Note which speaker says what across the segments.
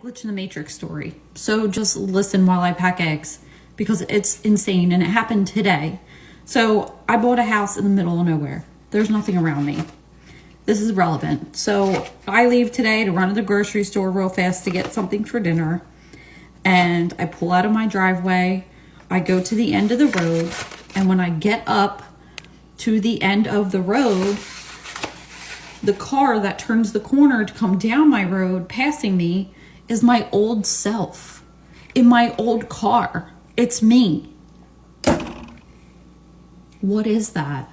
Speaker 1: glitch in the matrix story. So just listen while I pack eggs because it's insane and it happened today. So I bought a house in the middle of nowhere. There's nothing around me. This is relevant. So I leave today to run to the grocery store real fast to get something for dinner. And I pull out of my driveway. I go to the end of the road. And when I get up to the end of the road, the car that turns the corner to come down my road passing me is my old self in my old car. It's me. What is that?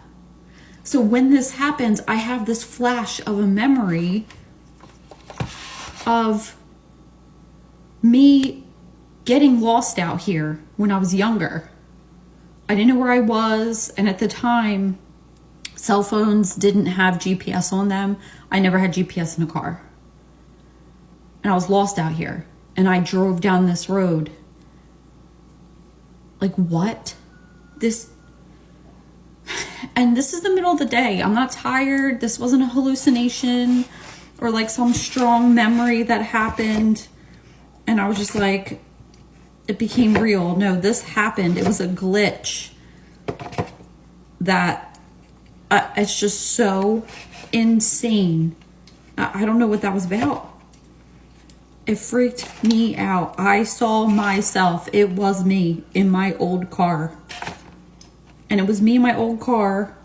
Speaker 1: So when this happens, I have this flash of a memory of me getting lost out here when I was younger. I didn't know where I was, and at the time, cell phones didn't have GPS on them. I never had GPS in a car. And I was lost out here. And I drove down this road. Like, what? And this is the middle of the day. I'm not tired. This wasn't a hallucination or like some strong memory that happened. And I was just like, it became real. No, this happened. It was a glitch that it's just so insane. I don't know what that was about. It freaked me out. I saw myself. It was me in my old car. And it was me in my old car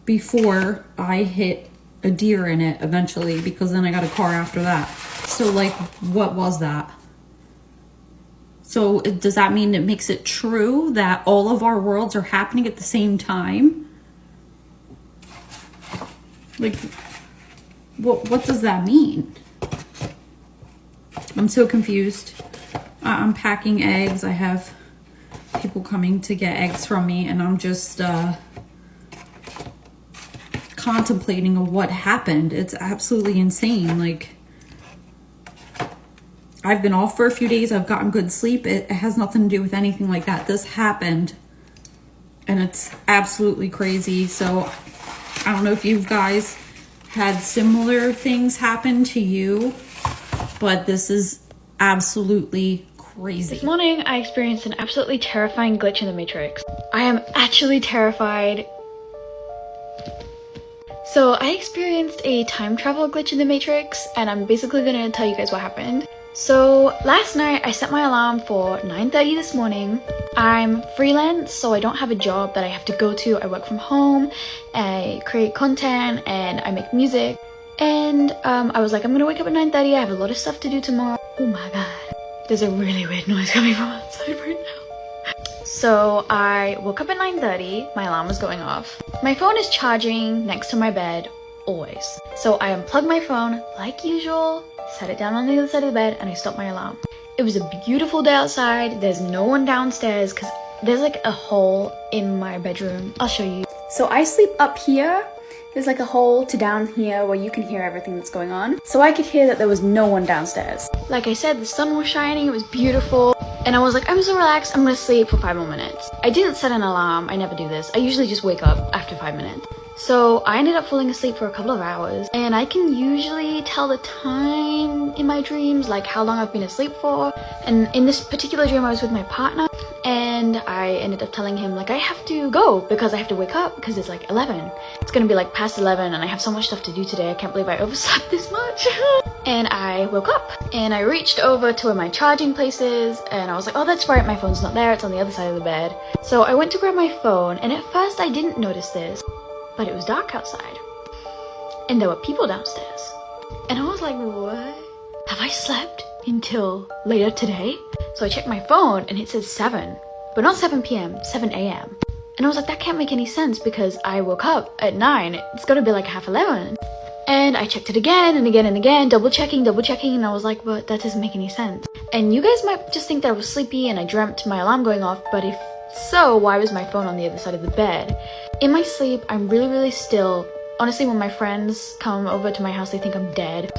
Speaker 1: before I hit a deer in it eventually, because then I got a car after that. So like, what was that? So does that mean it makes it true that all of our worlds are happening at the same time? Like, what does that mean? I'm so confused. I'm packing eggs. I have people coming to get eggs from me, and I'm just contemplating of what happened. It's absolutely insane. Like, I've been off for a few days. I've gotten good sleep. It has nothing to do with anything like that. This happened, and it's absolutely crazy. So I don't know if you guys had similar things happen to you, but this is absolutely crazy.
Speaker 2: This morning, I experienced an absolutely terrifying glitch in the Matrix. I am actually terrified. So I experienced a time travel glitch in the Matrix, and I'm basically gonna tell you guys what happened. So last night, I set my alarm for 9:30 this morning. I'm freelance, so I don't have a job that I have to go to. I work from home, I create content, and I make music. And I was like, I'm gonna wake up at 9:30. I have a lot of stuff to do tomorrow. Oh my god. There's a really weird noise coming from outside right now. So I woke up at 9:30. My alarm was going off. My phone is charging next to my bed, always. So I unplugged my phone like usual, set it down on the other side of the bed, and I stopped my alarm. It was a beautiful day outside. There's no one downstairs because there's like a hole in my bedroom. I'll show you. So I sleep up here. There's like a hole to down here where you can hear everything that's going on. So I could hear that there was no one downstairs. Like I said, the sun was shining, it was beautiful. And I was like, I'm so relaxed, I'm gonna sleep for 5 more minutes. I didn't set an alarm, I never do this. I usually just wake up after 5 minutes. So I ended up falling asleep for a couple of hours, and I can usually tell the time in my dreams, like how long I've been asleep for. And in this particular dream, I was with my partner, and I ended up telling him like I have to go because I have to wake up because it's like 11. It's gonna be like past 11, and I have so much stuff to do today. I can't believe I overslept this much. And I woke up, and I reached over to where my charging place is, and I was like, oh, that's right, my phone's not there, it's on the other side of the bed. So I went to grab my phone, and at first I didn't notice this, but it was dark outside, and there were people downstairs. And I was like, what? Have I slept until later today? So I checked my phone, and it says 7, but not 7 p.m., 7 a.m. And I was like, that can't make any sense because I woke up at 9. It's gotta be like half 11. And I checked it again and again and again, double checking, and I was like, but that doesn't make any sense. And you guys might just think that I was sleepy and I dreamt my alarm going off, but if so, why was my phone on the other side of the bed? In my sleep, I'm really, really still. Honestly, when my friends come over to my house, they think I'm dead.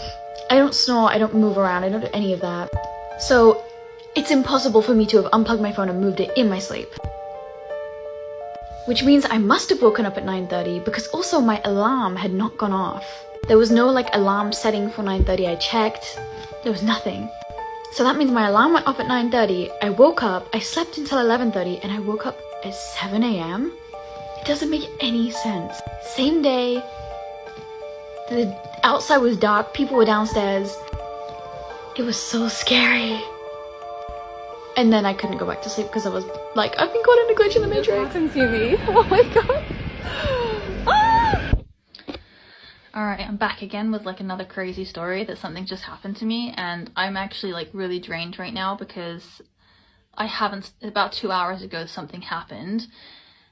Speaker 2: I don't snore, I don't move around, I don't do any of that. So it's impossible for me to have unplugged my phone and moved it in my sleep. Which means I must have woken up at 9:30 because also my alarm had not gone off. There was no like alarm setting for 9:30. I checked, there was nothing. So that means my alarm went off at 9:30. I woke up, I slept until 11:30, and I woke up at 7 a.m. It doesn't make any sense. Same day, the outside was dark, people were downstairs. It was so scary. And then I couldn't go back to sleep because I was like, I've been caught in a glitch in the Matrix.
Speaker 3: Listen to me. Oh my god. Ah!
Speaker 2: Alright, I'm back again with like another crazy story that something just happened to me, and I'm actually like really drained right now because about 2 hours ago something happened,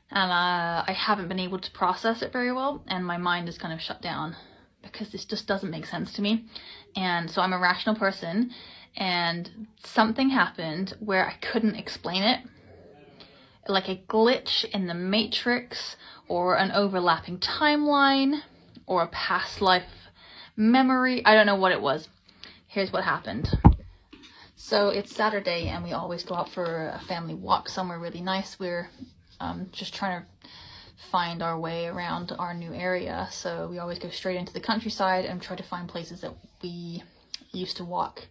Speaker 2: and I haven't been able to process it very well, and my mind is kind of shut down because this just doesn't make sense to me. And so I'm a rational person, and something happened where I couldn't explain it, like a glitch in the Matrix, or an overlapping timeline, or a past life memory. I don't know what it was. Here's what happened. So it's Saturday and we always go out for a family walk somewhere really nice. We're just trying to find our way around our new area. So we always go straight into the countryside and try to find places that we used to walk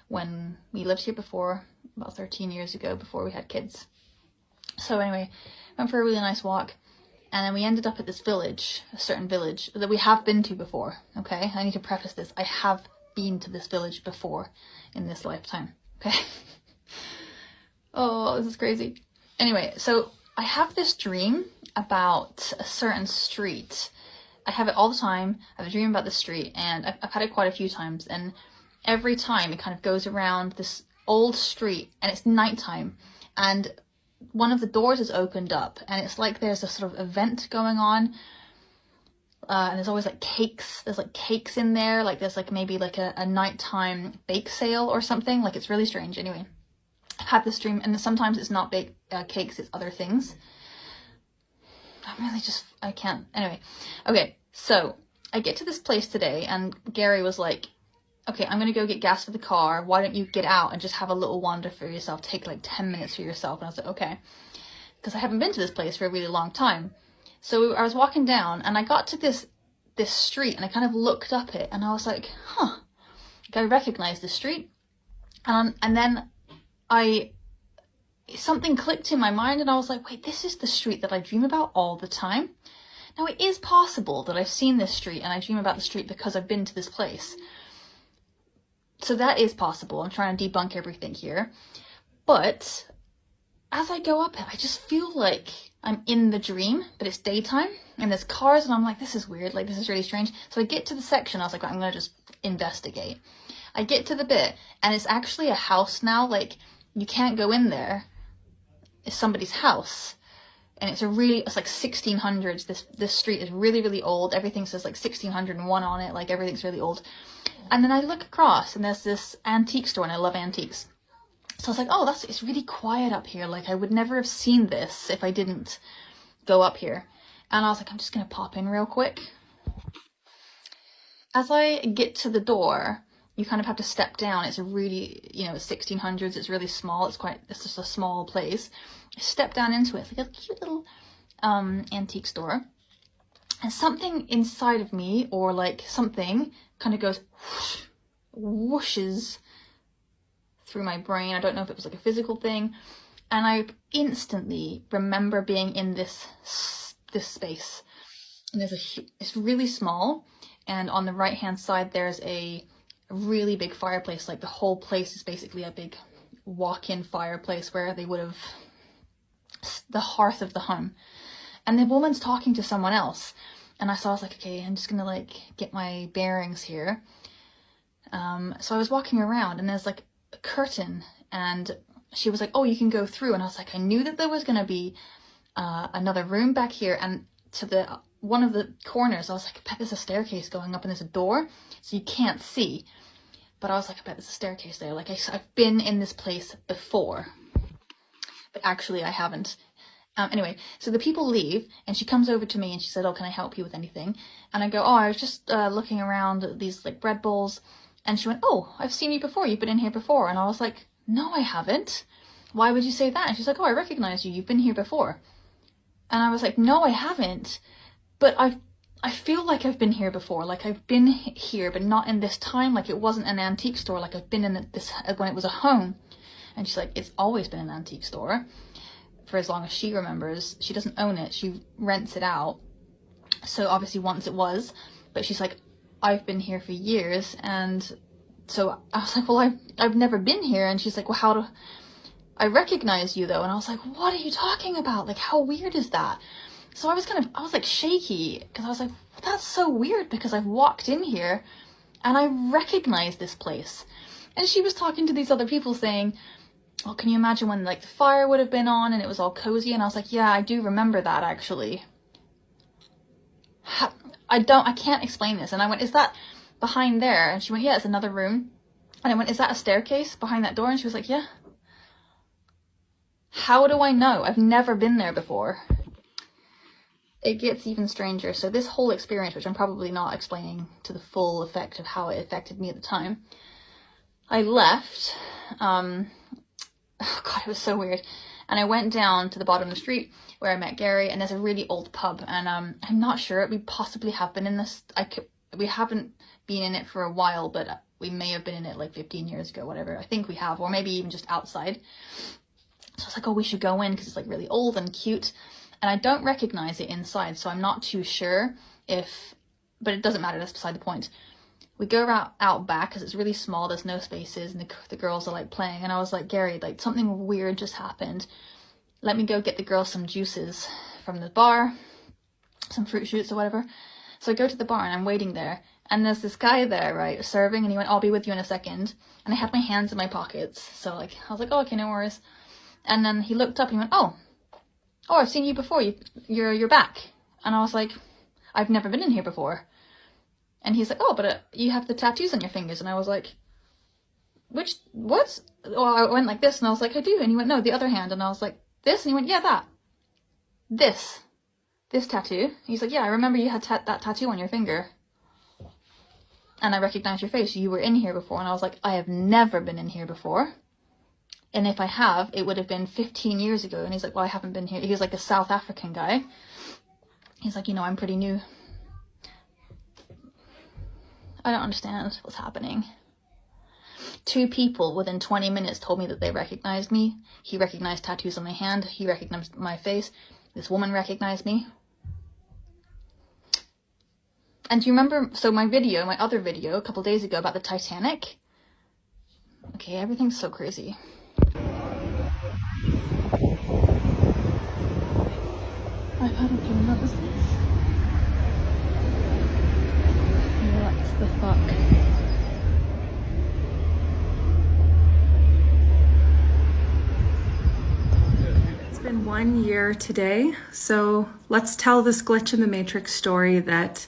Speaker 2: when we lived here before, about 13 years ago, before we had kids. So anyway, went for a really nice walk. And then we ended up at this village, a certain village that we have been to before, okay? I need to preface this. I have been to this village before in this lifetime, okay? Oh, this is crazy. Anyway, so I have this dream about a certain street. I have it all the time. I have a dream about this street, and I've had it quite a few times. And every time it kind of goes around this old street, and it's nighttime, and one of the doors is opened up, and it's like there's a sort of event going on, and there's always like cakes. There's like cakes in there, like there's like maybe like a nighttime bake sale or something. Like it's really strange. Anyway, I've had this dream, and sometimes it's not cakes, it's other things. I can't. Anyway, okay, so I get to this place today, and Gary was like, okay, I'm going to go get gas for the car. Why don't you get out and just have a little wander for yourself? Take like 10 minutes for yourself. And I was like, okay. Because I haven't been to this place for a really long time. So I was walking down, and I got to this street, and I kind of looked up it, and I was like, huh. Like, I recognized the street. And then something clicked in my mind, and I was like, wait, this is the street that I dream about all the time. Now, it is possible that I've seen this street, and I dream about the street because I've been to this place. So that is possible. I'm trying to debunk everything here. But as I go up it, I just feel like I'm in the dream, but it's daytime, and there's cars, and I'm like, this is weird. Like, this is really strange. So I get to the section. I was like, I'm going to just investigate. I get to the bit, and it's actually a house now. Like, you can't go in there. It's somebody's house. And it's like 1600s. This street is really, really old. Everything says like 1601 on it. Like, everything's really old. And then I look across, and there's this antique store, and I love antiques. So I was like, oh, it's really quiet up here. Like, I would never have seen this if I didn't go up here. And I was like, I'm just going to pop in real quick. As I get to the door, you kind of have to step down. It's a really, it's 1600s. It's really small. It's just a small place. I step down into it. It's like a cute little antique store. And something inside of me, or like something, kind of goes whooshes through my brain. I don't know if it was like a physical thing. And I instantly remember being in this space. And it's really small. And on the right hand side, there's a really big fireplace. Like, the whole place is basically a big walk-in fireplace where they would have the hearth of the home. And the woman's talking to someone else. And I was like, okay, I'm just going to like get my bearings here. So I was walking around, and there's like a curtain, and she was like, oh, you can go through. And I was like, I knew that there was going to be another room back here. And to one of the corners, I was like, I bet there's a staircase going up, and there's a door, so you can't see. But I was like, I bet there's a staircase there. Like, I've been in this place before. But actually, I haven't. Anyway, so the people leave, and she comes over to me, and she said, oh, can I help you with anything? And I go, oh, I was just looking around these like bread bowls. And she went, oh, I've seen you before. You've been in here before. And I was like, no, I haven't. Why would you say that? And she's like, oh, I recognize you. You've been here before. And I was like, no, I haven't. But I I feel like I've been here before. Like I've been here, but not in this time. Like it wasn't an antique store. Like I've been in this when it was a home. And she's like, it's always been an antique store for as long as she remembers. She doesn't own it. She rents it out. So obviously once it was, but she's like, I've been here for years. And so I was like, well, I've never been here. And she's like, well, how do I recognize you though? And I was like, what are you talking about? Like, how weird is that? So I was like shaky because I was like, that's so weird because I've walked in here and I recognize this place. And she was talking to these other people saying, well, can you imagine when like the fire would have been on and it was all cozy? And I was like, yeah, I do remember that actually. I can't explain this. And I went, is that behind there? And she went, yeah, it's another room. And I went, is that a staircase behind that door? And she was like, yeah. How do I know? I've never been there before. It gets even stranger. So this whole experience, which I'm probably not explaining to the full effect of how it affected me at the time, I left. Oh God, it was so weird. And I went down to the bottom of the street where I met Gary, and there's a really old pub. And I'm not sure. We possibly have been in this. We haven't been in it for a while, but we may have been in it like 15 years ago, whatever. I think we have, or maybe even just outside. So I was like, oh, we should go in because it's like really old and cute. And I don't recognize it inside, so I'm not too sure but it doesn't matter, that's beside the point. We go out back because it's really small, there's no spaces, and the girls are like playing. And I was like, Gary, like something weird just happened. Let me go get the girls some juices from the bar, some fruit shoots or whatever. So I go to the bar and I'm waiting there. And there's this guy there, right, serving, and he went, I'll be with you in a second. And I had my hands in my pockets. So like, I was like, oh, okay, no worries. And then he looked up and he went, oh, I've seen you before. You're back. And I was like, I've never been in here before. And he's like, oh, but you have the tattoos on your fingers. And I was like, what? Oh, I went like this, and I was like, I do. And he went, no, the other hand. And I was like, this? And he went, yeah, that. This tattoo. He's like, yeah, I remember you had that tattoo on your finger. And I recognized your face. You were in here before. And I was like, I have never been in here before. And if I have, it would have been 15 years ago. And he's like, well, I haven't been here. He was like a South African guy. He's like, I'm pretty new. I don't understand what's happening. 2 people within 20 minutes told me that they recognized me. He recognized tattoos on my hand. He recognized my face. This woman recognized me. And do you remember, so my other video a couple days ago about the Titanic? Okay, everything's so crazy. I've had a few nervous days. What the fuck?
Speaker 3: It's been 1 year today, so let's tell this glitch in the Matrix story that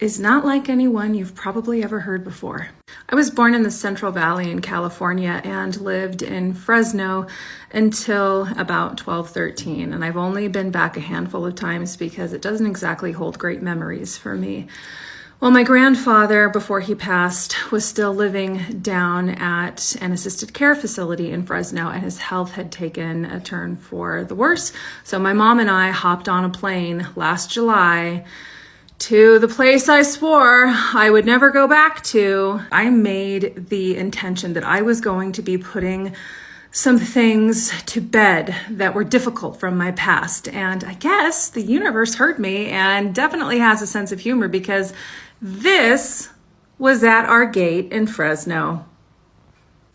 Speaker 3: is not like anyone you've probably ever heard before. I was born in the Central Valley in California and lived in Fresno until about 12, 13. And I've only been back a handful of times because it doesn't exactly hold great memories for me. Well, my grandfather, before he passed, was still living down at an assisted care facility in Fresno, and his health had taken a turn for the worse. So my mom and I hopped on a plane last July to the place I swore I would never go back to. I made the intention that I was going to be putting some things to bed that were difficult from my past. And I guess the universe heard me and definitely has a sense of humor, because this was at our gate in Fresno.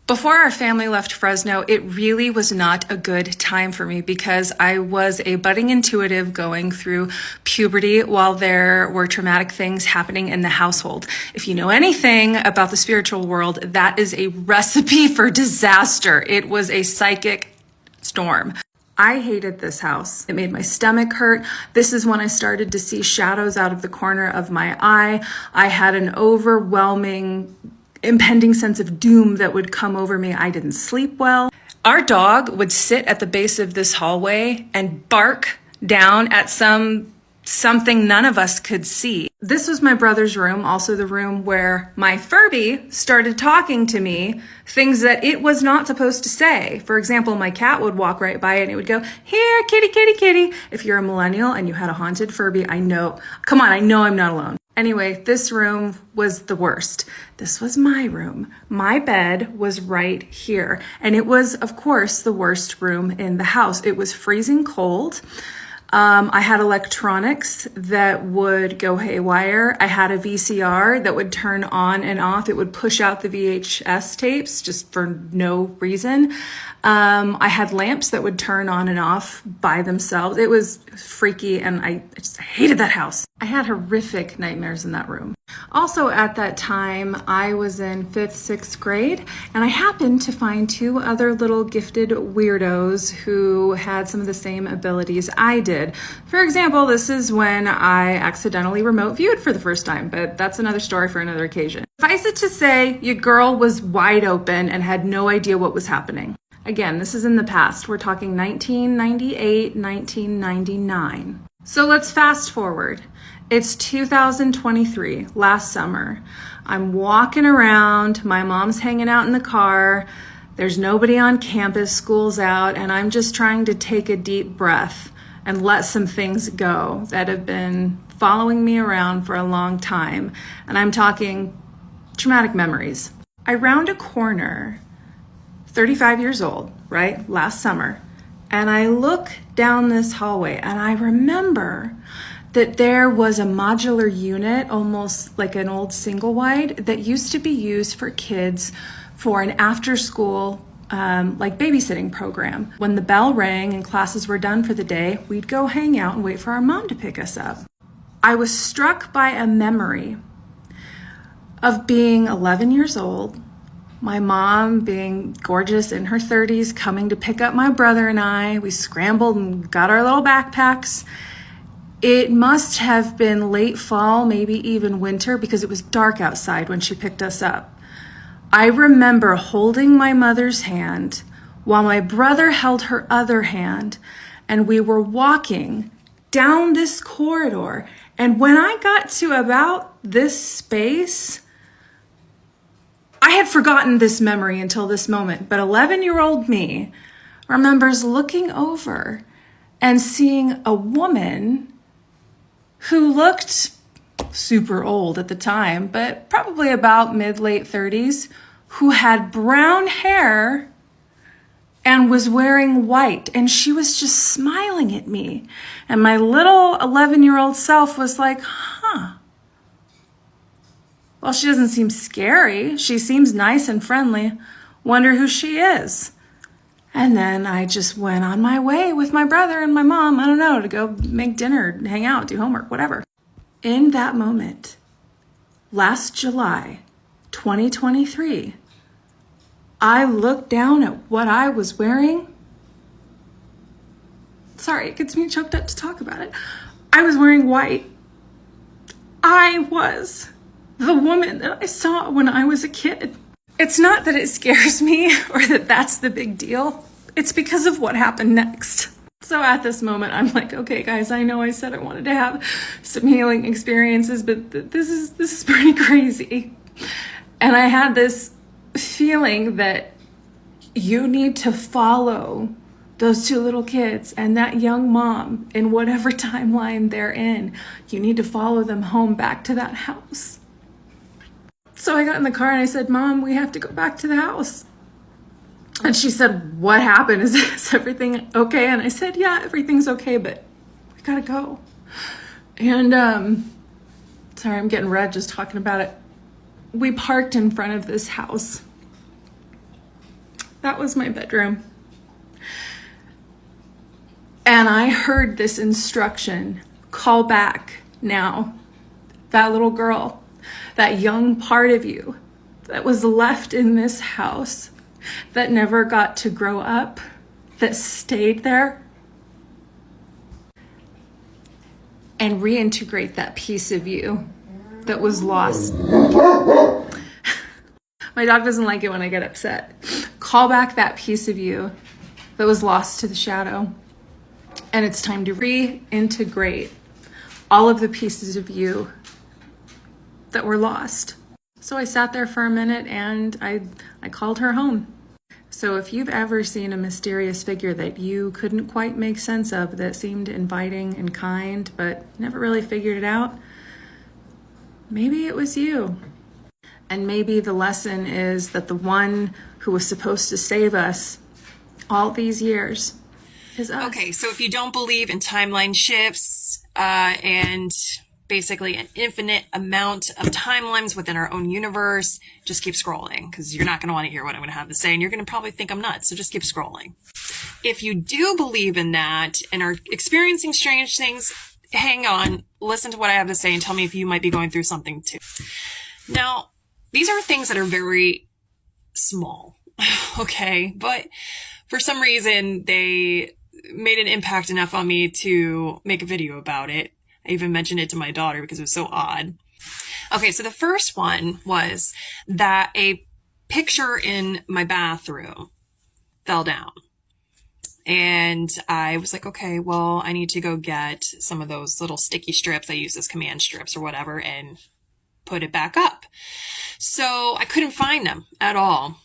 Speaker 3: Before our family left Fresno, it really was not a good time for me because I was a budding intuitive going through puberty while there were traumatic things happening in the household. If you know anything about the spiritual world, that is a recipe for disaster. It was a psychic storm. I hated this house. It made my stomach hurt. This is when I started to see shadows out of the corner of my eye. I had an overwhelming impending sense of doom that would come over me. I didn't sleep well. Our dog would sit at the base of this hallway and bark down at some something none of us could see. This was my brother's room, also the room where my Furby started talking to me, things that it was not supposed to say. For example, my cat would walk right by it and it would go, "Here, kitty, kitty, kitty." If you're a millennial and you had a haunted Furby, I know I'm not alone. Anyway, this room was the worst. This was my room. My bed was right here. And it was, of course, the worst room in the house. It was freezing cold. I had electronics that would go haywire. I had a VCR that would turn on and off. It would push out the VHS tapes just for no reason. I had lamps that would turn on and off by themselves. It was freaky, and I just hated that house. I had horrific nightmares in that room. Also at that time, I was in 5th, 6th grade, and I happened to find 2 other little gifted weirdos who had some of the same abilities I did. For example, this is when I accidentally remote viewed for the first time, but that's another story for another occasion. Suffice it to say, your girl was wide open and had no idea what was happening. Again, this is in the past. We're talking 1998, 1999. So let's fast forward. It's 2023, last summer. I'm walking around, my mom's hanging out in the car, there's nobody on campus, school's out, and I'm just trying to take a deep breath and let some things go that have been following me around for a long time. And I'm talking traumatic memories. I round a corner, 35 years old, right? Last summer. And I look down this hallway and I remember that there was a modular unit, almost like an old single wide, that used to be used for kids for an after school like babysitting program. When the bell rang and classes were done for the day, we'd go hang out and wait for our mom to pick us up. I was struck by a memory of being 11 years old, my mom being gorgeous in her 30s, coming to pick up my brother and I. We scrambled and got our little backpacks. It must have been late fall, maybe even winter, because it was dark outside when she picked us up. I remember holding my mother's hand while my brother held her other hand, and we were walking down this corridor. And when I got to about this space, I had forgotten this memory until this moment, but 11-year-old me remembers looking over and seeing a woman who looked super old at the time, but probably about mid-late 30s, who had brown hair and was wearing white, and she was just smiling at me. And my little 11-year-old self was like, well, she doesn't seem scary. She seems nice and friendly. Wonder who she is. And then I just went on my way with my brother and my mom, I don't know, to go make dinner, hang out, do homework, whatever. In that moment, last July, 2023, I looked down at what I was wearing. Sorry, it gets me choked up to talk about it. I was wearing white. I was the woman that I saw when I was a kid. It's not that it scares me or that that's the big deal. It's because of what happened next. So at this moment, I'm like, okay, guys, I know I said I wanted to have some healing experiences, but this is pretty crazy. And I had this feeling that you need to follow those 2 little kids and that young mom in whatever timeline they're in. You need to follow them home back to that house. So I got in the car and I said, Mom, we have to go back to the house. And she said, what happened? Is everything okay? And I said, yeah, everything's okay, but we gotta go. And sorry, I'm getting red just talking about it. We parked in front of this house. That was my bedroom. And I heard this instruction, call back now. That little girl, that young part of you that was left in this house, that never got to grow up, that stayed there, and reintegrate that piece of you that was lost. My dog doesn't like it when I get upset. Call back that piece of you that was lost to the shadow. And it's time to reintegrate all of the pieces of you that were lost. So I sat there for a minute and I called her home. So if you've ever seen a mysterious figure that you couldn't quite make sense of, that seemed inviting and kind, but never really figured it out, maybe it was you. And maybe the lesson is that the one who was supposed to save us all these years is us.
Speaker 4: Okay, so if you don't believe in timeline shifts and basically an infinite amount of timelines within our own universe, just keep scrolling, because you're not going to want to hear what I'm going to have to say, and you're going to probably think I'm nuts, so just keep scrolling. If you do believe in that and are experiencing strange things, hang on, listen to what I have to say and tell me if you might be going through something too. Now, these are things that are very small, okay? But for some reason, they made an impact enough on me to make a video about it. I even mentioned it to my daughter because it was so odd. Okay, so the first one was that a picture in my bathroom fell down. And I was like, okay, well, I need to go get some of those little sticky strips. I use as command strips or whatever and put it back up. So I couldn't find them at all.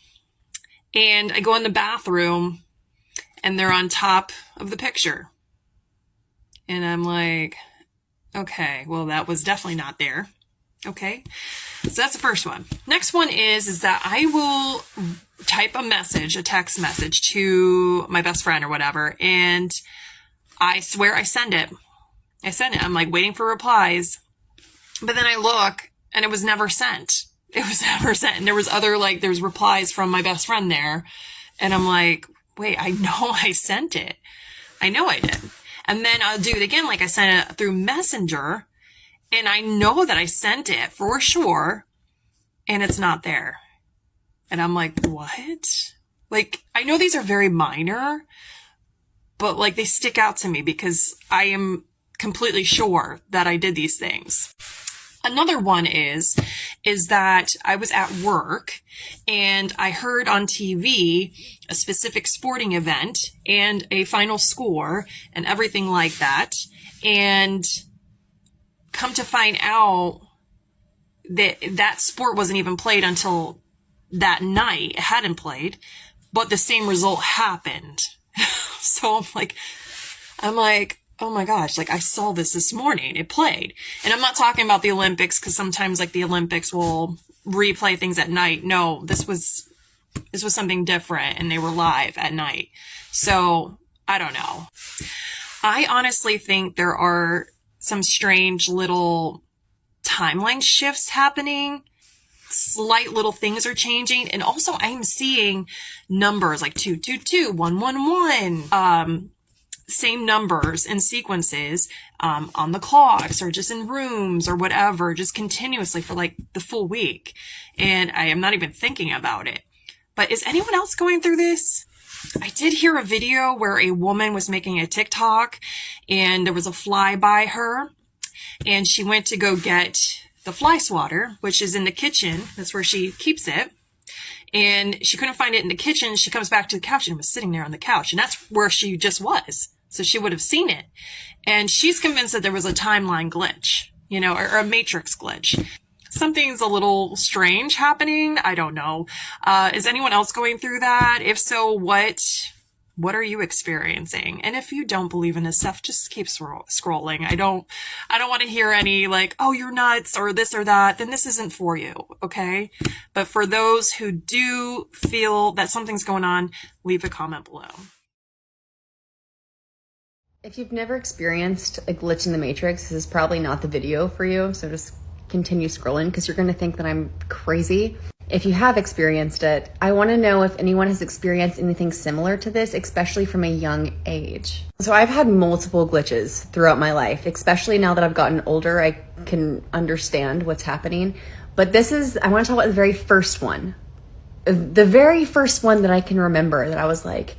Speaker 4: And I go in the bathroom and they're on top of the picture. And I'm like, okay, well, that was definitely not there. Okay, so that's the first one. Next one is that I will type a message, a text message to my best friend or whatever, and I swear I send it. I'm like waiting for replies, but then I look and it was never sent. It was never sent. And there was there's replies from my best friend there. And I'm like, wait, I know I sent it. I know I did. And then I'll do it again, like I sent it through Messenger, and I know that I sent it for sure, and it's not there. And I'm like, what? Like, I know these are very minor, but like they stick out to me because I am completely sure that I did these things. Another one is that I was at work and I heard on TV a specific sporting event and a final score and everything like that. And come to find out that sport wasn't even played until that night. It hadn't played, but the same result happened. So I'm like, oh my gosh, like I saw this morning, it played. And I'm not talking about the Olympics, because sometimes like the Olympics will replay things at night. No, this was something different, and they were live at night. So I don't know. I honestly think there are some strange little timeline shifts happening. Slight little things are changing. And also I'm seeing numbers like 222, 111, same numbers and sequences on the clocks or just in rooms or whatever, just continuously for like the full week. And I am not even thinking about it. But is anyone else going through this? I did hear a video where a woman was making a TikTok and there was a fly by her, and she went to go get the fly swatter, which is in the kitchen. That's where she keeps it. And she couldn't find it in the kitchen. She comes back to the couch and it was sitting there on the couch, and that's where she just was. So she would have seen it. And she's convinced that there was a timeline glitch, or a matrix glitch. Something's a little strange happening. I don't know. Is anyone else going through that? If so, what are you experiencing? And if you don't believe in this stuff, just keep scrolling. I don't want to hear any like, oh, you're nuts or this or that. Then this isn't for you. Okay. But for those who do feel that something's going on, leave a comment below.
Speaker 5: If you've never experienced a glitch in the Matrix, this is probably not the video for you, so just continue scrolling because you're going to think that I'm crazy. If you have experienced it, I want to know if anyone has experienced anything similar to this, especially from a young age. So I've had multiple glitches throughout my life, especially now that I've gotten older, I can understand what's happening. But I want to talk about the very first one. The very first one that I can remember that I was like,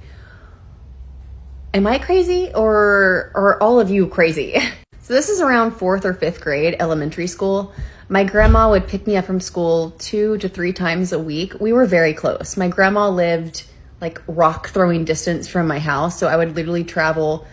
Speaker 5: am I crazy or are all of you crazy? So this is around 4th or 5th grade, elementary school. My grandma would pick me up from school 2 to 3 times a week. We were very close. My grandma lived like rock throwing distance from my house. So I would literally travel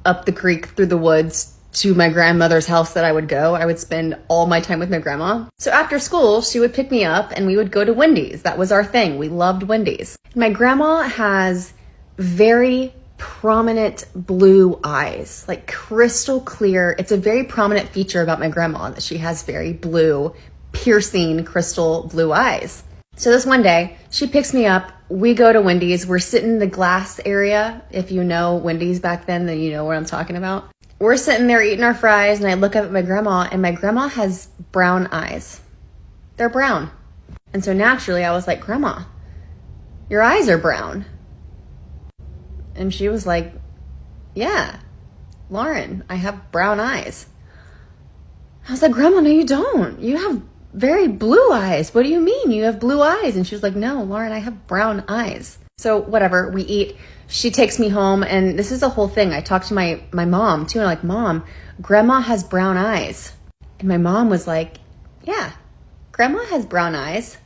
Speaker 5: up the creek through the woods to my grandmother's house that I would go. I would spend all my time with my grandma. So after school, she would pick me up and we would go to Wendy's. That was our thing. We loved Wendy's. My grandma has very prominent blue eyes, like crystal clear. It's a very prominent feature about my grandma that she has very blue, piercing crystal blue eyes. So this one day, she picks me up, we go to Wendy's, we're sitting in the glass area. If you know Wendy's back then you know what I'm talking about. We're sitting there eating our fries, and I look up at my grandma, and my grandma has brown eyes. They're brown. And so naturally, I was like, Grandma, your eyes are brown. And she was like, yeah, Lauren, I have brown eyes. I was like, Grandma, no, you don't. You have very blue eyes. What do you mean you have blue eyes? And she was like, no, Lauren, I have brown eyes. So whatever, we eat. She takes me home, and this is the whole thing. I talked to my mom too, and I'm like, Mom, Grandma has brown eyes. And my mom was like, yeah, Grandma has brown eyes.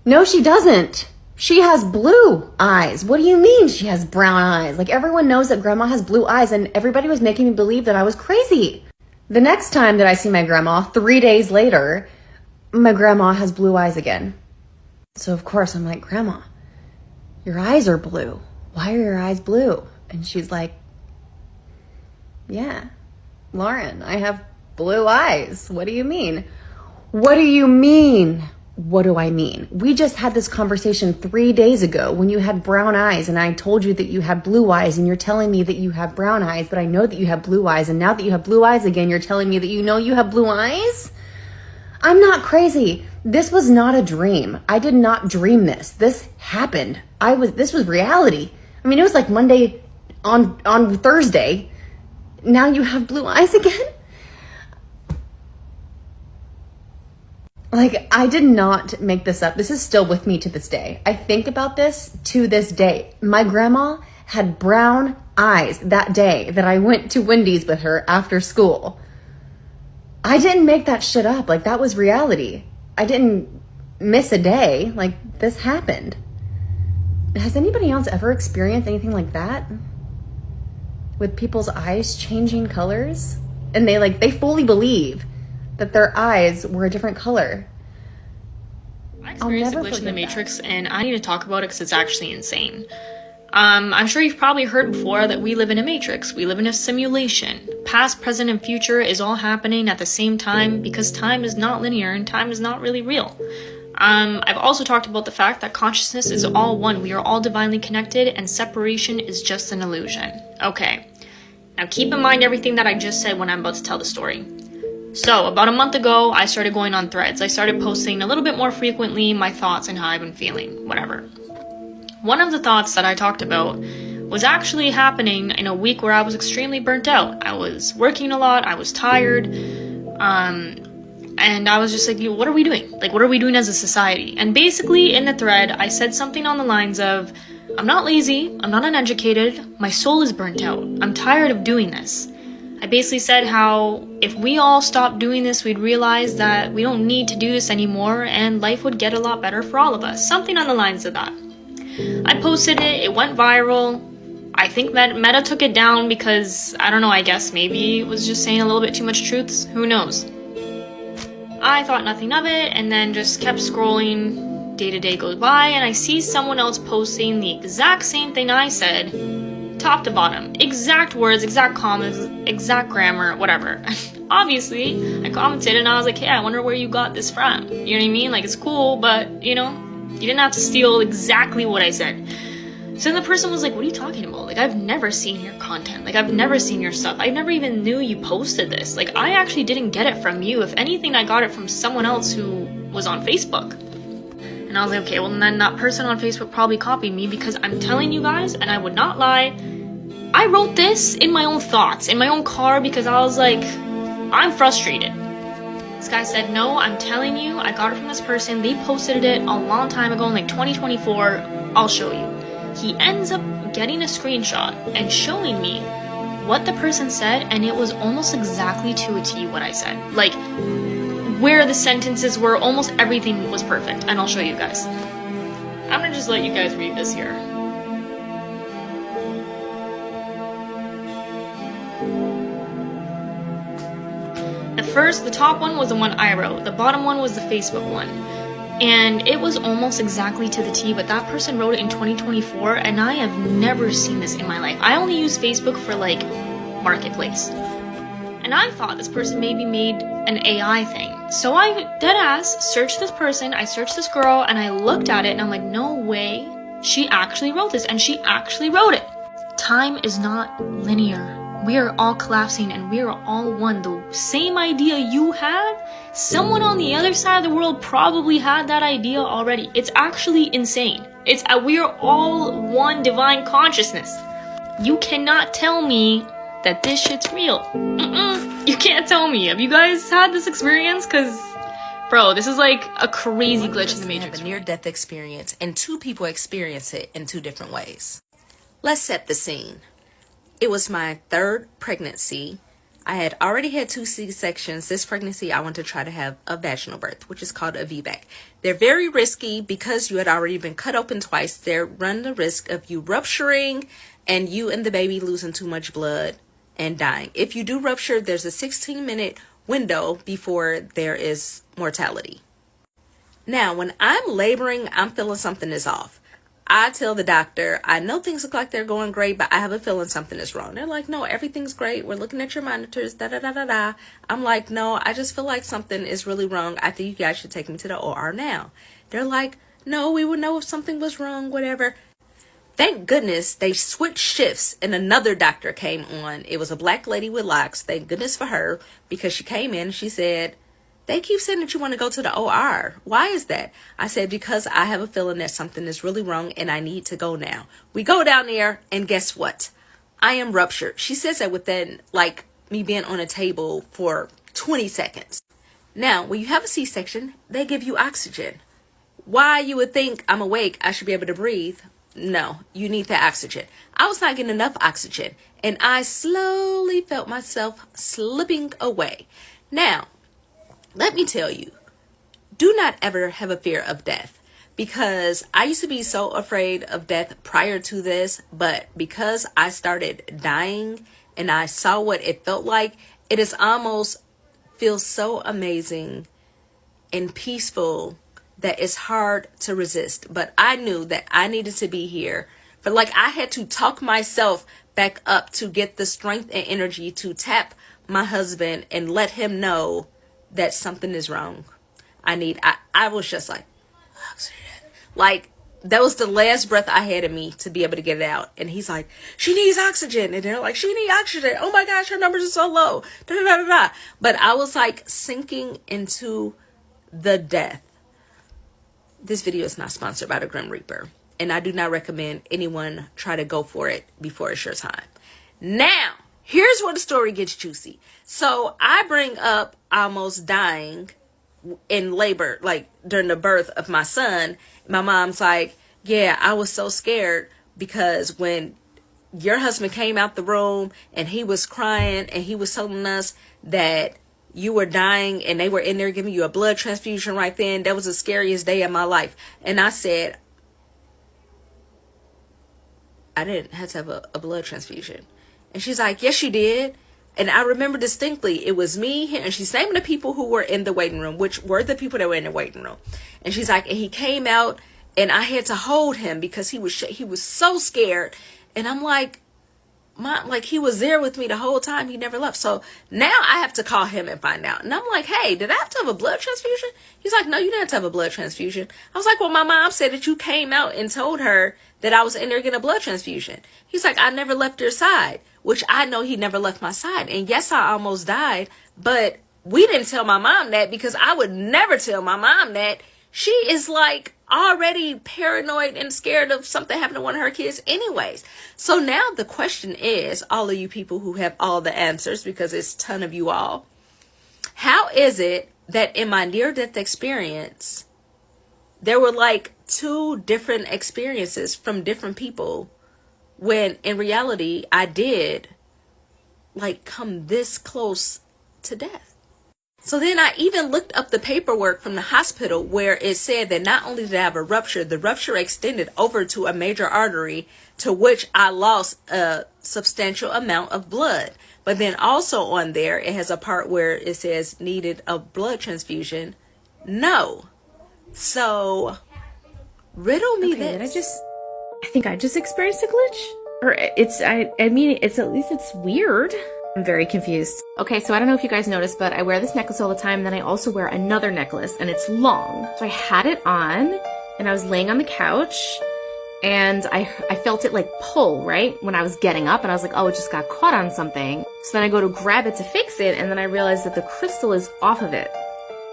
Speaker 5: No, she doesn't. She has blue eyes. What do you mean she has brown eyes? Like, everyone knows that Grandma has blue eyes, and everybody was making me believe that I was crazy. The next time that I see my grandma, 3 days later, my grandma has blue eyes again. So of course I'm like, Grandma, your eyes are blue. Why are your eyes blue? And she's like, yeah, Lauren, I have blue eyes. What do you mean? What do you mean? What do I mean? We just had this conversation 3 days ago when you had brown eyes, and I told you that you have blue eyes, and you're telling me that you have brown eyes, but I know that you have blue eyes, and now that you have blue eyes again, you're telling me that you know you have blue eyes? I'm not crazy. This was not a dream. I did not dream this. This happened. This was reality. I mean, it was like Monday on Thursday. Now you have blue eyes again? Like, I did not make this up. This is still with me to this day. I think about this to this day. My grandma had brown eyes that day that I went to Wendy's with her after school. I didn't make that shit up. Like, that was reality. I didn't miss a day. Like, this happened. Has anybody else ever experienced anything like that? With people's eyes changing colors? And they fully believe that their eyes were a different color.
Speaker 2: I experienced a glitch in the Matrix, and I need to talk about it because it's actually insane. I'm sure you've probably heard before that we live in a matrix. We live in a simulation. Past, present, and future is all happening at the same time because time is not linear and time is not really real. I've also talked about the fact that consciousness is all one. We are all divinely connected, and separation is just an illusion. Okay, now keep in mind everything that I just said when I'm about to tell the story. So, about a month ago, I started going on Threads. I started posting a little bit more frequently my thoughts and how I've been feeling, whatever. One of the thoughts that I talked about was actually happening in a week where I was extremely burnt out. I was working a lot, I was tired, and I was just like, what are we doing? Like, what are we doing as a society? And basically, in the thread, I said something on the lines of, I'm not lazy, I'm not uneducated, my soul is burnt out, I'm tired of doing this. I basically said how if we all stopped doing this, we'd realize that we don't need to do this anymore and life would get a lot better for all of us. Something on the lines of that. I posted it, it went viral. I think that Meta took it down because, I don't know, I guess maybe it was just saying a little bit too much truths. Who knows? I thought nothing of it and then just kept scrolling. Day to day goes by and I see someone else posting the exact same thing I said. Top to bottom, exact words, exact commas, exact grammar, whatever. Obviously, I commented and I was like, hey, I wonder where you got this from. You know what I mean? Like, it's cool, but, you know, you didn't have to steal exactly what I said. So then the person was like, what are you talking about? Like, I've never seen your content. Like, I've never seen your stuff. I never even knew you posted this. Like, I actually didn't get it from you. If anything, I got it from someone else who was on Facebook. And I was like, okay, well, then that person on Facebook probably copied me because I'm telling you guys, and I would not lie, I wrote this in my own thoughts, in my own car, because I was like, I'm frustrated. This guy said, no, I'm telling you, I got it from this person. They posted it a long time ago in like 2024. I'll show you. He ends up getting a screenshot and showing me what the person said, and it was almost exactly to a T what I said. Like, where the sentences were, almost everything was perfect, and I'll show you guys. I'm gonna just let you guys read this here. the top one was the one I wrote. The bottom one was the Facebook one. And it was almost exactly to the T, but that person wrote it in 2024, and I have never seen this in my life. I only use Facebook for like Marketplace. And I thought this person maybe made an AI thing. So I deadass searched this person, I searched this girl, and I looked at it and I'm like, no way, she actually wrote this, and she actually wrote it. Time is not linear. We are all collapsing and we are all one. The same idea you have, someone on the other side of the world probably had that idea already. It's actually insane. We are all one divine consciousness. You cannot tell me that this shit's real. You can't tell me. Have you guys had this experience? Cause bro, this is like a crazy glitch in the Matrix.
Speaker 6: Have a near-death experience, and two people experience it in two different ways. Let's set the scene. It was my third pregnancy. I had already had 2 C-sections. This pregnancy, I want to try to have a vaginal birth, which is called a VBAC. They're very risky because you had already been cut open twice. They run the risk of you rupturing and you and the baby losing too much blood and dying. If you do rupture, there's a 16-minute window before there is mortality. Now, when I'm laboring, I'm feeling something is off. I tell the doctor, I know things look like they're going great, but I have a feeling something is wrong. They're like, no, everything's great. We're looking at your monitors, da-da-da-da-da. I'm like, no, I just feel like something is really wrong. I think you guys should take me to the OR now. They're like, no, we would know if something was wrong, whatever. Thank goodness they switched shifts and another doctor came on. It was a black lady with locks. Thank goodness for her, because she came in and she said, they keep saying that you want to go to the OR. Why is that? I said, because I have a feeling that something is really wrong and I need to go now. We go down there and guess what? I am ruptured. She says that within like me being on a table for 20 seconds. Now, when you have a C-section, they give you oxygen. Why you would think I'm awake, I should be able to breathe. No, you need the oxygen. I was not getting enough oxygen and I slowly felt myself slipping away. Now, let me tell you, do not ever have a fear of death, because I used to be so afraid of death prior to this, but because I started dying and I saw what it felt like, it is almost feels so amazing and peaceful that it's hard to resist. But I knew that I needed to be here. But like I had to talk myself back up to get the strength and energy to tap my husband and let him know that something is wrong. I was just like, oxygen. Like, that was the last breath I had in me to be able to get it out. And he's like, she needs oxygen. And they're like, she needs oxygen. Oh my gosh, her numbers are so low. Da, da, da, da, da. But I was like sinking into the death. This video is not sponsored by the Grim Reaper. And I do not recommend anyone try to go for it before it's your time. Now, here's where the story gets juicy. So I bring up almost dying in labor, like during the birth of my son. My mom's like, yeah, I was so scared because when your husband came out the room and he was crying and he was telling us that you were dying and they were in there giving you a blood transfusion right then, that was the scariest day of my life. And I said, I didn't have to have a blood transfusion. And she's like, yes, you did. And I remember distinctly, it was me, and she's naming the people who were in the waiting room, which were the people that were in the waiting room. And she's like, and he came out, and I had to hold him because he was so scared. And I'm like, like he was there with me the whole time. He never left. So now I have to call him and find out. And I'm like, hey, did I have to have a blood transfusion? He's like, no, you didn't have to have a blood transfusion. I was like, well, my mom said that you came out and told her that I was in there getting a blood transfusion. He's like, I never left your side, which I know he never left my side. And yes, I almost died, but we didn't tell my mom that because I would never tell my mom that. She is like already paranoid and scared of something happening to one of her kids anyways. So now the question is, all of you people who have all the answers, because it's a ton of you all, how is it that in my near-death experience, there were like 2 different experiences from different people, when in reality, I did like come this close to death? So then I even looked up the paperwork from the hospital where it said that not only did I have a rupture, the rupture extended over to a major artery, to which I lost a substantial amount of blood. But then also on there, it has a part where it says needed a blood transfusion. No. So, riddle me this.
Speaker 7: I think I just experienced a glitch. Or I mean, it's at least it's weird. I'm very confused. Okay, so I don't know if you guys noticed, but I wear this necklace all the time. And then I also wear another necklace and it's long. So I had it on and I was laying on the couch and I felt it like pull, right? When I was getting up and I was like, oh, it just got caught on something. So then I go to grab it to fix it and then I realized that the crystal is off of it.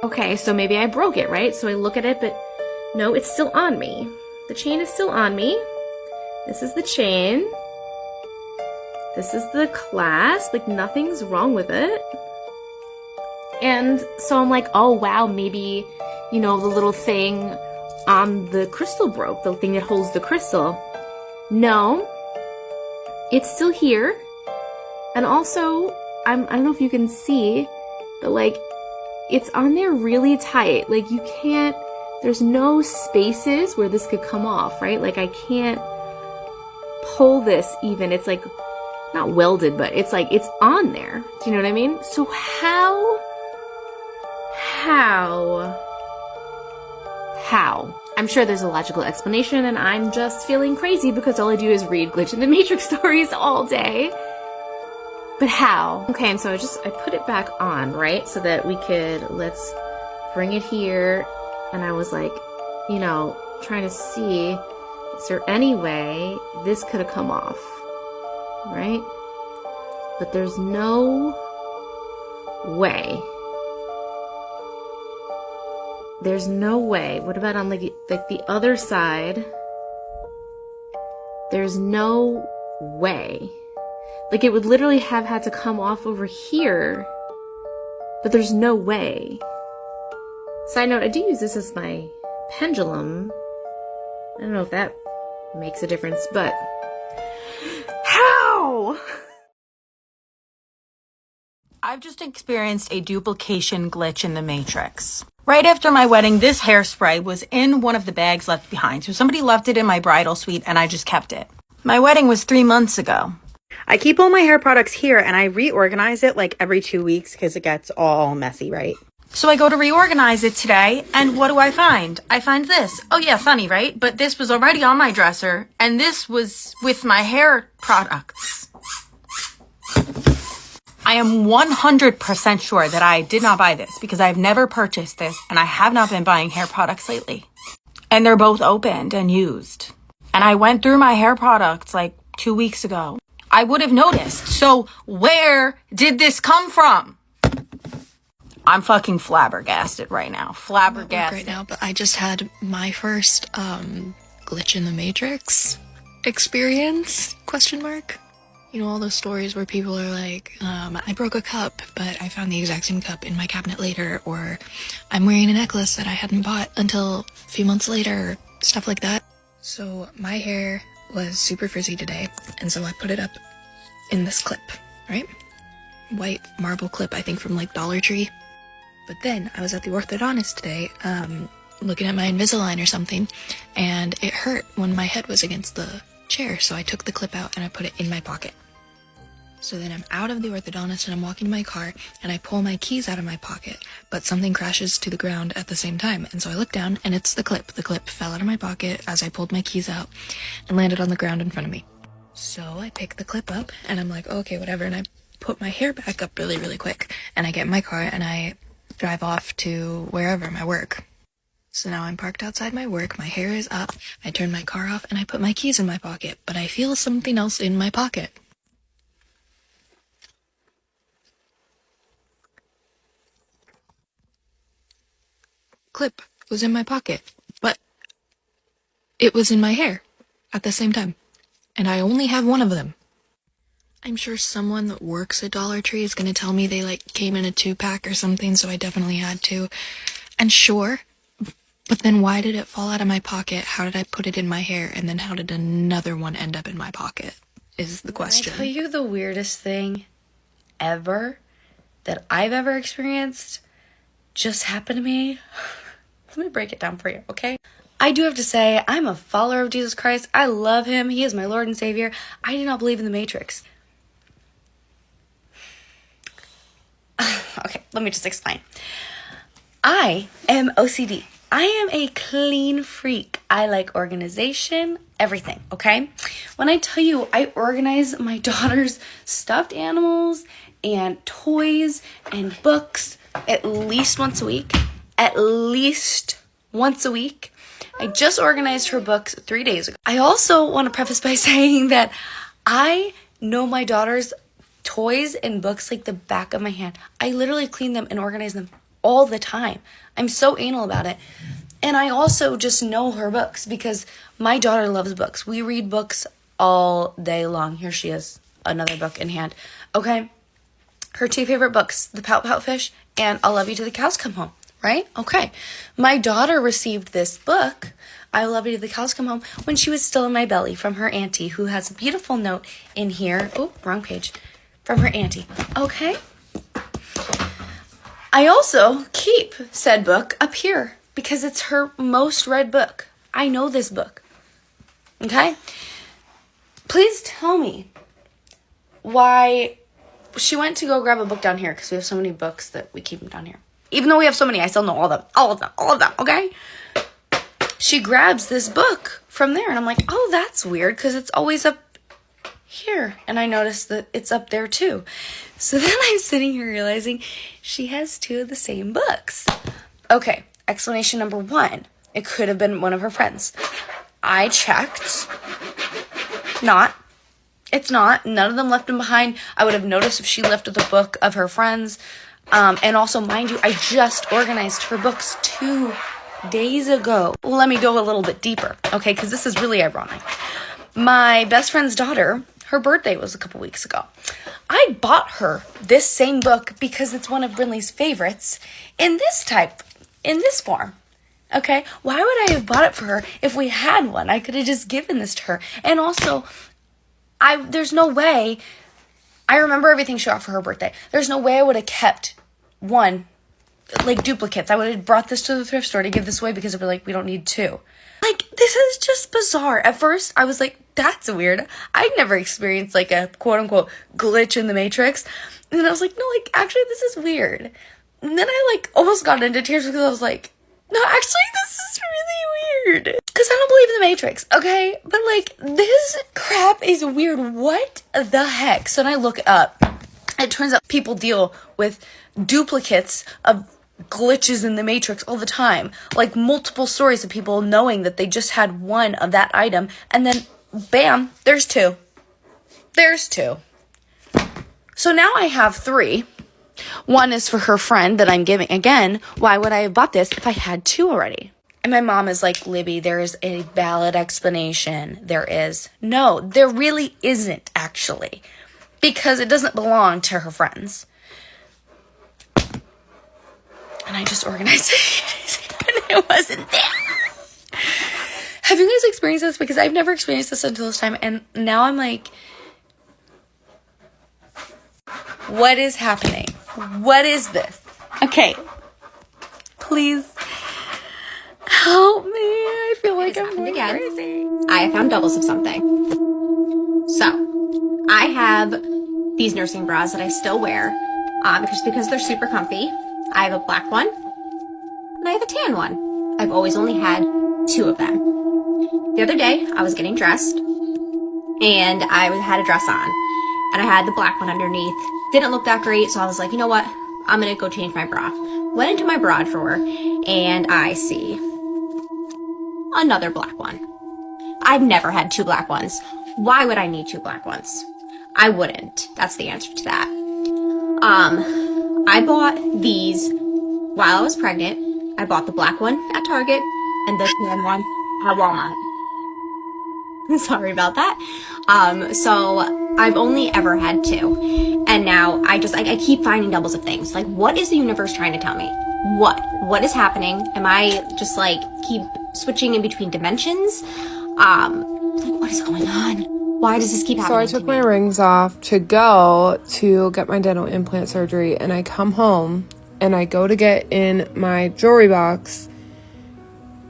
Speaker 7: Okay, so maybe I broke it, right? So I look at it, but no, it's still on me. The chain is still on me. This is the chain. This is the clasp. Like, nothing's wrong with it. And so I'm like, oh, wow, maybe, you know, the little thing on the crystal broke. The thing that holds the crystal. No. It's still here. And also, I don't know if you can see, but, like, it's on there really tight. Like, you can't, there's no spaces where this could come off, right? Like, I can't pull this even. It's like, not welded, but it's like, it's on there. Do you know what I mean? So how? I'm sure there's a logical explanation and I'm just feeling crazy because all I do is read Glitch in the Matrix stories all day. But how? Okay, and so I put it back on, right? So that we could, let's bring it here. And I was like, you know, trying to see, is there any way this could have come off? Right? But there's no way. There's no way. What about on like the other side? There's no way. Like, it would literally have had to come off over here, but there's no way. Side note, I do use this as my pendulum. I don't know if that makes a difference, but how?
Speaker 8: I've just experienced a duplication glitch in the Matrix. Right after my wedding, this hairspray was in one of the bags left behind. So somebody left it in my bridal suite and I just kept it. My wedding was 3 months ago.
Speaker 9: I keep all my hair products here and I reorganize it like every 2 weeks because it gets all messy, right?
Speaker 8: So I go to reorganize it today, and what do I find? I find this. Oh yeah, funny, right? But this was already on my dresser, and this was with my hair products. I am 100% sure that I did not buy this because I've never purchased this, and I have not been buying hair products lately. And they're both opened and used. And I went through my hair products like 2 weeks ago. I would have noticed. So where did this come from? I'm fucking flabbergasted right now. Flabbergasted.
Speaker 10: Right now, but I just had my first glitch in the Matrix experience, question mark. You know, all those stories where people are like, I broke a cup, but I found the exact same cup in my cabinet later, or I'm wearing a necklace that I hadn't bought until a few months later, stuff like that. So my hair was super frizzy today, and so I put it up in this clip, right? White marble clip, I think from like Dollar Tree. But then I was at the orthodontist today, looking at my Invisalign or something, and it hurt when my head was against the chair, so I took the clip out and I put it in my pocket. So then I'm out of the orthodontist and I'm walking to my car and I pull my keys out of my pocket, but something crashes to the ground at the same time. And so I look down and it's the clip. The clip fell out of my pocket as I pulled my keys out and landed on the ground in front of me. So I pick the clip up and I'm like, okay, whatever. And I put my hair back up really, really quick. And I get in my car and I drive off to wherever, my work. So now I'm parked outside my work, my hair is up, I turn my car off, and I put my keys in my pocket, but I feel something else in my pocket. Clip was in my pocket, but it was in my hair at the same time, and I only have one of them. I'm sure someone that works at Dollar Tree is gonna tell me they like came in a 2-pack or something, so I definitely had to. And sure, but then why did it fall out of my pocket? How did I put it in my hair? And then how did another one end up in my pocket? Is the question.
Speaker 5: Can I tell you the weirdest thing ever that I've ever experienced just happened to me? Let me break it down for you, okay?
Speaker 2: I do have to say, I'm a follower of Jesus Christ. I love him. He is my Lord and Savior. I do not believe in the Matrix. Okay, let me just explain. I am OCD. I am a clean freak. I like organization, everything, okay? When I tell you I organize my daughter's stuffed animals and toys and books at least once a week, at least once a week. I just organized her books 3 days ago. I also want to preface by saying that I know my daughter's toys and books like the back of my hand. I literally clean them and organize them all the time. I'm so anal about it. And I also just know her books because my daughter loves books. We read books all day long. Here she is, another book in hand. Okay. Her 2 favorite books, The Pout Pout Fish and I'll Love You Till the Cows Come Home, right? Okay. My daughter received this book, I Love You Till the Cows Come Home, when she was still in my belly from her auntie, who has a beautiful note in here. Oh, wrong page. From her auntie. Okay. I also keep said book up here because it's her most read book. I know this book. Okay? Please tell me why she went to go grab a book down here because we have so many books that we keep them down here. Even though we have so many, I still know all of them, okay? She grabs this book from there and I'm like, oh, that's weird because it's always up here. And I noticed that it's up there too. So then I'm sitting here realizing she has 2 of the same books. Okay, explanation number 1. It could have been one of her friends. I checked. Not. It's not. None of them left them behind. I would have noticed if she left with a book of her friends. And also, mind you, I just organized her books 2 days ago. Well, let me go a little bit deeper, okay? Because this is really ironic. My best friend's daughter, her birthday was a couple weeks ago. I bought her this same book because it's one of Brinley's favorites in this form. Okay? Why would I have bought it for her if we had one? I could have just given this to her. And also, there's no way, I remember everything she got for her birthday. There's no way I would have kept one, like duplicates. I would have brought this to the thrift store to give this away because it'd be like, we don't need 2. Like, this is just bizarre. At first, I was like, that's weird. I've never experienced like a quote unquote glitch in the Matrix. And then I was like, no, like, actually, this is weird. And then I like almost got into tears because I was like, no, actually, this is really weird. Because I don't believe in the Matrix, okay? But like, this crap is weird. What the heck? So then I look it up. It turns out people deal with duplicates of glitches in the Matrix all the time. Like multiple stories of people knowing that they just had one of that item and then bam, there's 2. There's 2. So now I have 3. One is for her friend that I'm giving. Again, why would I have bought this if I had 2 already? And my mom is like, Libby, there is a valid explanation. There is. No, there really isn't actually. Because it doesn't belong to her friends. And I just organized it and it wasn't there. Have you guys experienced this? Because I've never experienced this until this time. And now I'm like, what is happening? What is this? Okay. Please help me. I feel like I'm going crazy.
Speaker 11: I found doubles of something. So, I have these nursing bras that I still wear because they're super comfy. I have a black one and I have a tan one. I've always only had 2 of them. The other day, I was getting dressed and I had a dress on and I had the black one underneath. Didn't look that great, so I was like, you know what? I'm gonna go change my bra. Went into my bra drawer and I see another black one. I've never had 2 black ones. Why would I need 2 black ones? I wouldn't. That's the answer to that. I bought these while I was pregnant. I bought the black one at Target and the tan one at Walmart. Sorry about that. So I've only ever had 2. And now I keep finding doubles of things. Like, what is the universe trying to tell me? What is happening? Am I just like keep switching in between dimensions? What is going on? Why does this keep happening?
Speaker 12: So I took my rings off to go to get my dental implant surgery, and I come home and I go to get in my jewelry box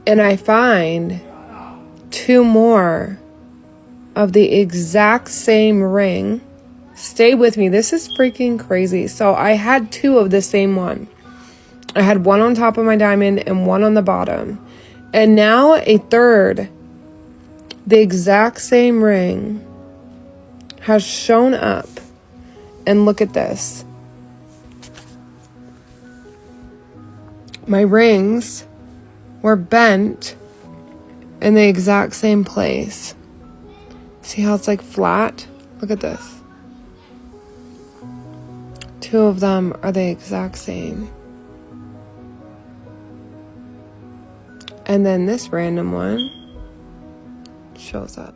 Speaker 12: and I find 2 more of the exact same ring. Stay with me. This is freaking crazy. So I had 2 of the same one. I had one on top of my diamond and one on the bottom. And now a third, the exact same ring, has shown up. And look at this. My rings were bent in the exact same place. See how it's like flat? Look at this. 2 of them are the exact same. And then this random one shows up.